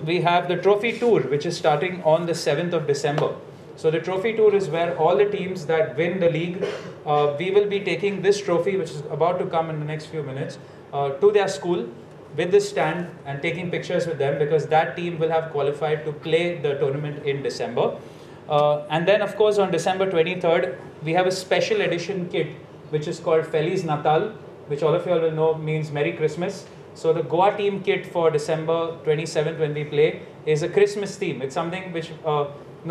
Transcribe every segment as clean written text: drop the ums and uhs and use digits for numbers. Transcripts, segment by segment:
we have the trophy tour, which is starting on the 7th of December. So the trophy tour is where all the teams that win the league, we will be taking this trophy, which is about to come in the next few minutes, to their school with this stand and taking pictures with them, because that team will have qualified to play the tournament in December. And then, of course, on December 23rd, we have a special edition kit, which is called Feliz Natal, which all of you all will know means Merry Christmas. So the Goa team kit for December 27th when we play is a Christmas theme. It's something which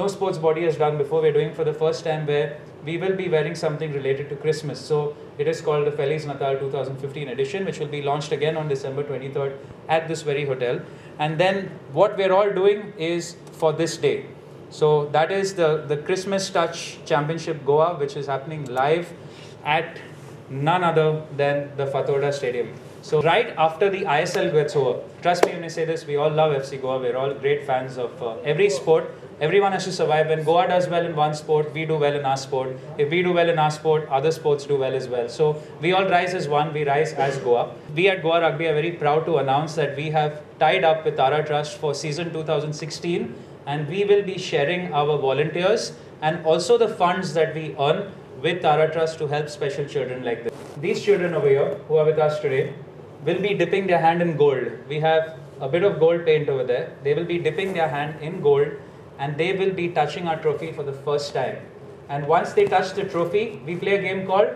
no sports body has done before. We're doing for the first time, where we will be wearing something related to Christmas. So it is called the Feliz Natal 2015 edition, which will be launched again on December 23rd at this very hotel. And then what we're all doing is for this day. So that is the Christmas Touch Championship Goa, which is happening live at none other than the Fatorda Stadium. So right after the ISL gets over, trust me when I say this, we all love FC Goa. We're all great fans of every sport. Everyone has to survive. When Goa does well in one sport, we do well in our sport. If we do well in our sport, other sports do well as well. So we all rise as one, we rise as Goa. We at Goa Rugby are very proud to announce that we have tied up with Tara Trust for season 2016, and we will be sharing our volunteers and also the funds that we earn with Tara Trust to help special children like this. These children over here who are with us today will be dipping their hand in gold. We have a bit of gold paint over there. They will be dipping their hand in gold, and they will be touching our trophy for the first time. And once they touch the trophy, we play a game called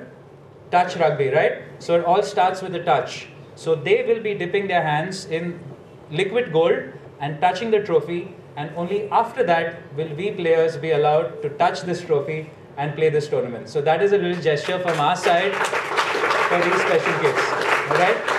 Touch Rugby, right? So it all starts with a touch. So they will be dipping their hands in liquid gold and touching the trophy, and only after that will we players be allowed to touch this trophy and play this tournament. So that is a little gesture from our side for these special kids. All right?